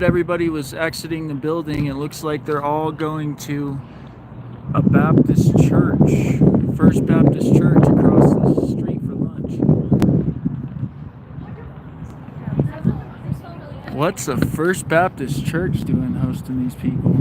everybody was exiting the building. It looks like they're all going to a Baptist church, First Baptist Church across the street for lunch. What's the First Baptist Church doing hosting these people?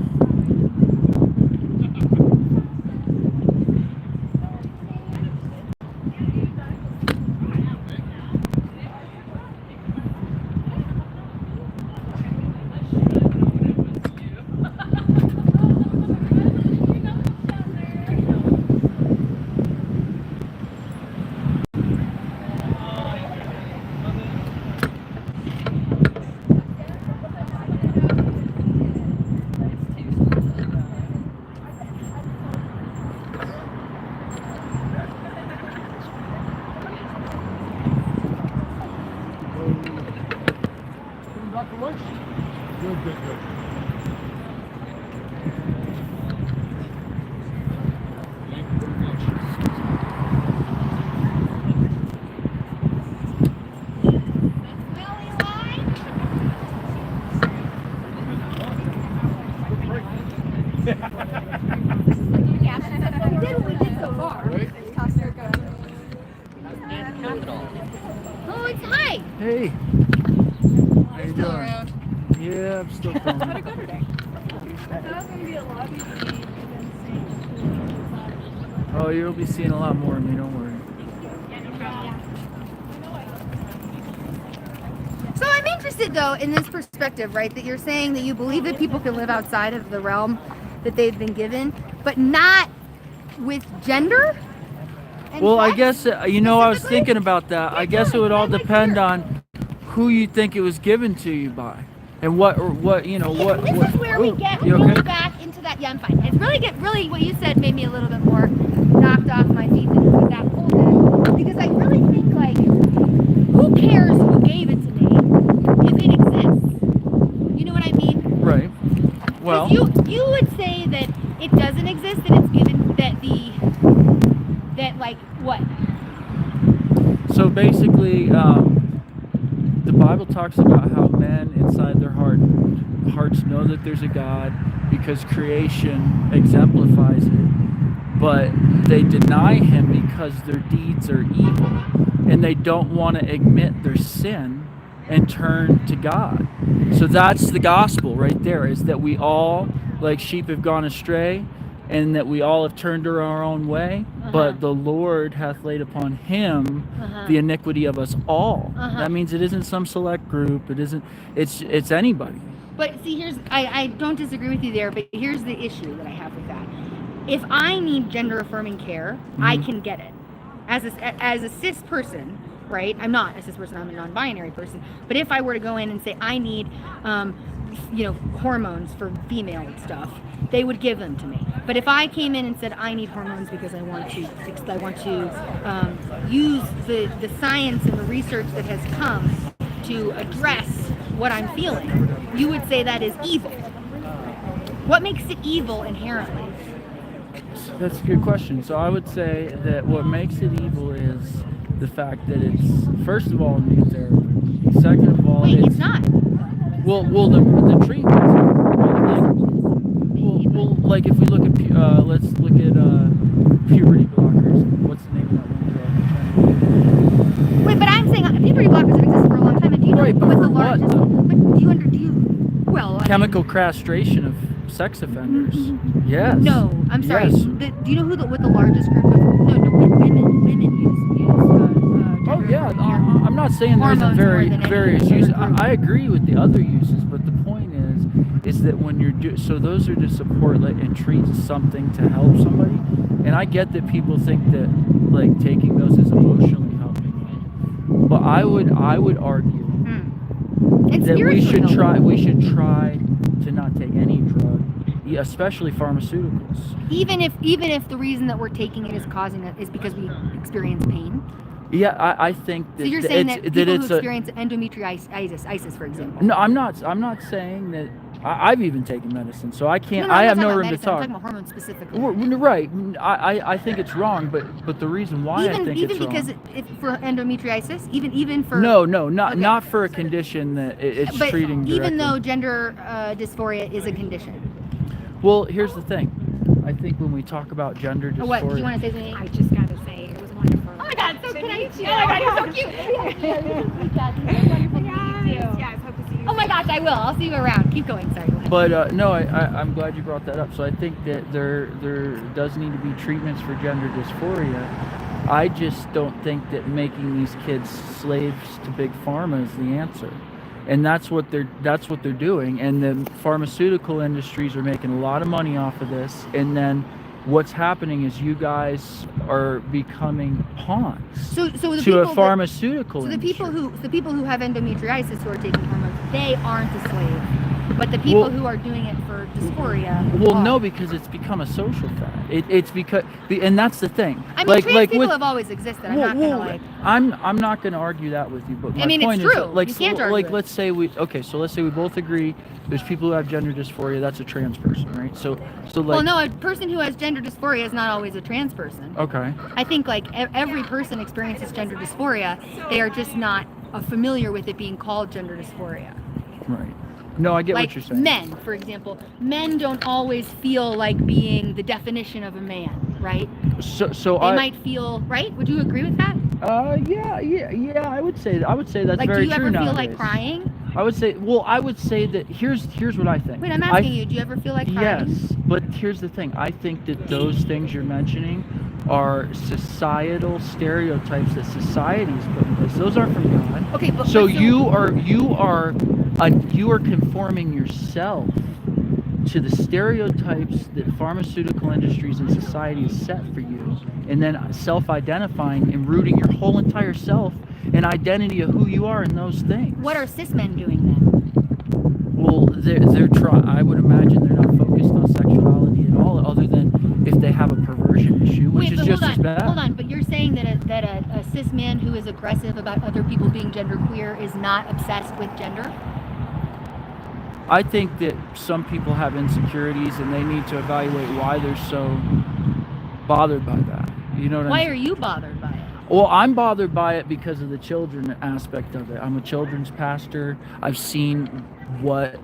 Oh, it's hi. Hey. How you doing? Around. Yeah, I'm still filming. How'd it go today? I thought it was going to be a lobby scene. Oh, you'll be seeing a lot more of me, don't worry. So I'm interested, though, in this perspective, right? That you're saying that you believe that people can live outside of the realm that they've been given, but not with gender? Well, I guess, I was thinking about that. I guess it would all depend on who you think it was given to you by. And what. This is where we get really back into that. Yeah, I'm fine. It's really what you said made me a little bit more knocked off my feet than what that whole did. Because I really think, like, who cares who gave it to me if it exists? You know what I mean? Right. Well, you would say that it doesn't exist, that it's given, what? So basically, the Bible talks about how men inside their hearts know that there's a God because creation exemplifies it, but they deny him because their deeds are evil and they don't want to admit their sin and turn to God. So that's the gospel right there, is that we all, like sheep, have gone astray, and that we all have turned to our own way, but the Lord hath laid upon him the iniquity of us all. That means it isn't some select group. It isn't. It's anybody. But see, I don't disagree with you there, but here's the issue that I have with that. If I need gender affirming care, I can get it. As a cis person, right? I'm not a cis person. I'm a non-binary person. But if I were to go in and say I need, hormones for female stuff, they would give them to me. But if I came in and said I need hormones because I want to use the science and the research that has come to address what I'm feeling, you would say that is evil. What makes it evil inherently? That's a good question. So I would say that what makes it evil is the fact that it's, first of all, new therapy. Second of all, it's not. Well, the treatment. Like if we look at, let's look at puberty blockers. What's the name of that one drug? Wait, but I'm saying puberty blockers have existed for a long time. And do you know what the largest? But do you? Well, chemical castration of sex offenders. Yes. No, I'm sorry. Yes. Do you know what the largest group of women use? Oh yeah, I'm not saying there isn't various uses. I agree with the other uses, but the point is that when you're so those are to support and treat something to help somebody, and I get that people think that like taking those is emotionally helping, but I would argue that we should try to not take any drug, especially pharmaceuticals. Even if the reason that we're taking it is because we experience pain. Yeah, I think that. So you're saying that people who experience endometriosis, for example. No, I'm not saying that I've even taken medicine, so I can't. No, I I'm have not no talking room about to medicine, I'm talk. talking about hormones specifically. Right. I think it's wrong, but the reason why I think Even it's because wrong. if for endometriosis, even for No, Okay. not for a condition that it's but treating directly. even though gender dysphoria is a condition. Well, here's the thing. I think when we talk about gender dysphoria. Oh, what? Do you want to say something? I just gotta say, it was wonderful. Oh my God, so Good can I? meet you. Oh my God, you're so cute. Wonderful to meet you. Yes, hope to see you. Oh my gosh, I will. I'll see you around. Keep going. Sorry. Go ahead. But no, I'm glad you brought that up. So I think that there does need to be treatments for gender dysphoria. I just don't think that making these kids slaves to big pharma is the answer, and that's what they're doing. And the pharmaceutical industries are making a lot of money off of this. And then what's happening is you guys are becoming pawns So the to people a pharmaceutical. So the industry. people who have endometriosis who are taking hormones, they aren't a slave. But the people who are doing it for dysphoria. Well, are. no, because it's become a social fad. It's because, and that's the thing. I mean, trans people have always existed. I'm not gonna like. I'm not gonna argue that with you, but my I mean, point it's is, true. like, You can't argue it. let's say we both agree. There's people who have gender dysphoria. That's a trans person, right? So like. Well, no, a person who has gender dysphoria is not always a trans person. Okay. I think like every person experiences gender dysphoria. They are just not familiar with it being called gender dysphoria. Right. No, I get Like what you're saying. men, for example, men don't always feel like being the definition of a man, right? So They might feel, right? Would you agree with that? Yeah. I would say that's Like, very do you true ever feel nowadays. like crying? I would say that here's what I think. Wait, I'm asking you. Do you ever feel like crying? Yes, but here's the thing. I think that those things you're mentioning are societal stereotypes that society has put in place. Those aren't from God. Okay, but So you are conforming yourself to the stereotypes that pharmaceutical industries and society has set for you, and then self-identifying and rooting your whole entire self and identity of who you are in those things. What are cis men doing then? Well, I would imagine they're not focused on sexuality at all, other than if they have a perversion issue, which is just as bad. Hold on, but you're saying that a cis man who is aggressive about other people being genderqueer is not obsessed with gender? I think that some people have insecurities and they need to evaluate why they're so bothered by that. You know what Why I'm are you bothered by it? Well, I'm bothered by it because of the children aspect of it. I'm a children's pastor. I've seen what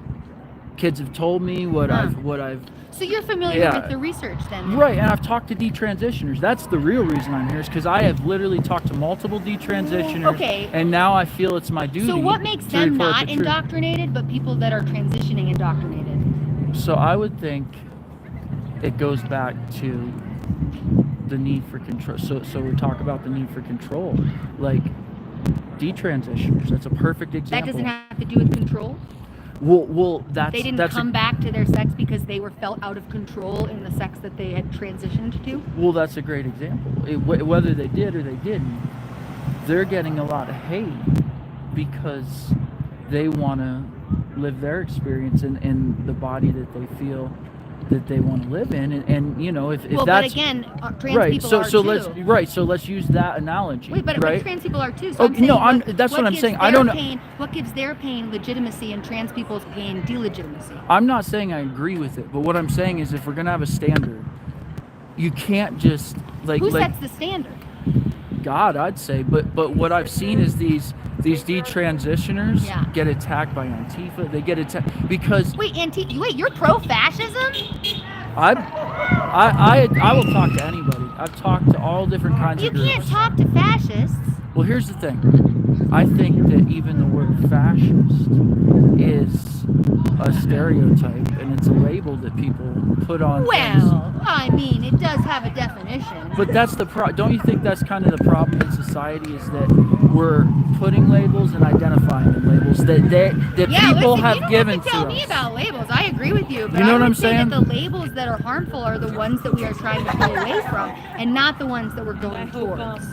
kids have told me, what I've So you're familiar with the research then? Right, and I've talked to detransitioners. That's the real reason I'm here, is because I have literally talked to multiple detransitioners. Okay. And now I feel it's my duty. So what makes to them report not the truth. indoctrinated, but people that are transitioning indoctrinated? So I would think it goes back to the need for control. So we talk about the need for control, like detransitioners. That's a perfect example. That doesn't have to do with control? Well, that's They didn't come back to their sex because they were felt out of control in the sex that they had transitioned to? Well, that's a great example. Whether they did or they didn't, they're getting a lot of hate because they want to live their experience in the body that they feel that they want to live in, and you know, if well, that's but again, trans right. people So are too. So let's use that analogy. Wait, but right? trans people are too. So Oh, I'm saying no, what, that's what I'm gives saying. I don't know. What gives their pain legitimacy and trans people's pain delegitimacy? I'm not saying I agree with it, but what I'm saying is if we're gonna have a standard, you can't just Who sets the standard? God, I'd say, but what I've seen is these detransitioners Yeah. get attacked by Antifa. They get attacked because Wait, you're pro-fascism? I will talk to anybody. I've talked to all different kinds You of groups. can't talk to fascists. Well, here's the thing. I think that even the word fascist is a stereotype, and it's a label that people put on things. Well, I mean, it does have a definition. But that's the don't you think that's kind of the problem in society, is that we're putting labels and identifying the labels that people have given to us. You don't have to tell me about labels. I agree with you. But You know I what would I'm say saying? that the labels that are harmful are the ones that we are trying to pull away from, and not the ones that we're going towards.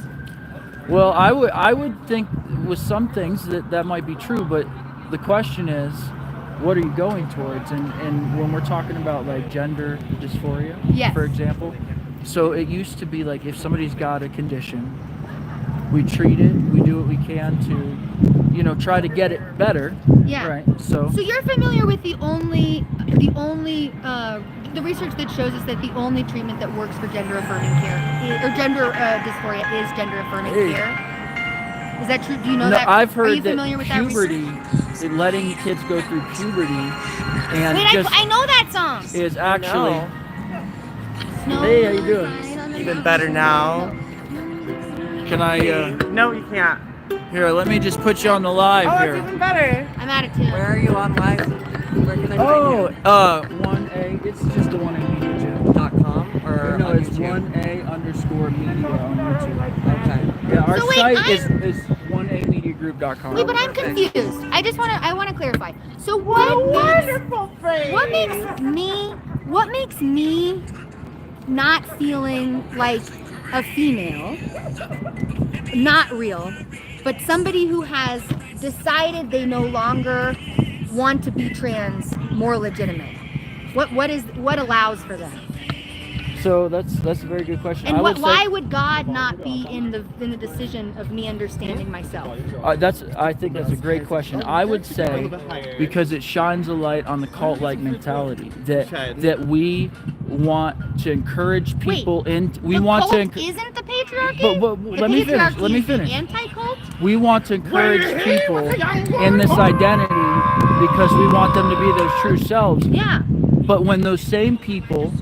Well, I would think with some things that might be true, but the question is, what are you going towards? And when we're talking about like gender dysphoria, Yes. for example, so it used to be like if somebody's got a condition, we treat it, we do what we can to try to get it better. Yeah. Right. So you're familiar with the research that shows us that the only treatment that works for gender affirming care or gender dysphoria is gender affirming care. Is that true? Do you know that? I've heard Are you familiar that with puberty, letting kids go through puberty, and Wait, I know that song. is actually. No, Hey, how you doing? Even better now. Can I? No, you can't. Here, let me just put you on the live Oh, here. it's even better. I'm out of tune. Where are you on live? Where can I find you? 1A. It's just the 1A Media. .com or No, on it's YouTube? 1A_media on YouTube. Okay. Yeah, our So wait, site is 1amediagroup.com. Wait, but I'm confused. I want to clarify. So what makes me not feeling like a female, not real, but somebody who has decided they no longer want to be trans more legitimate? What allows for that? So that's a very good question. And I would why say, would God not be in the decision of me understanding myself? I think that's a great question. I would say because it shines a light on the cult-like mentality that we want to encourage people isn't the patriarchy? But let me finish. Let me finish. The anti-cult? We want to encourage people in this identity because we want them to be their true selves. Yeah. But when those same people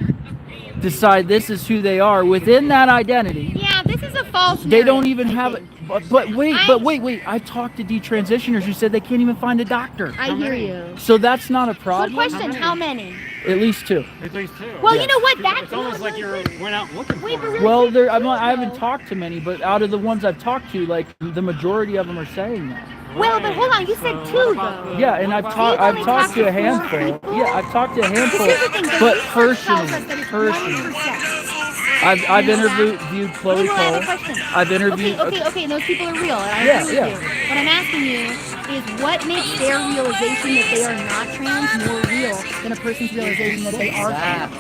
decide this is who they are within that identity, Yeah, this is a false they don't narrative, even I have think. it. But wait. I talked to detransitioners who said they can't even find a doctor. I hear you. So that's not a Good problem. question. How many? At least 2. At least 2. Well, Yeah. you know what? It's almost like you went out looking Wait, for but it. really Well, quick, I haven't talked to many, but out of the ones I've talked to, like the majority of them are saying that. Well, but hold on. You said 2 though. Yeah, and I've talked to a handful. Yeah, I've talked to a handful, Here's the thing, the but research tells us that personally, it's 1%. I've interviewed Chloe Wait, I have a Cole. question. I've interviewed. Okay, and those people are real, and I Yeah, agree yeah. with you. What I'm asking you is what makes their realization that they are not trans more real than a person's realization that they are trans?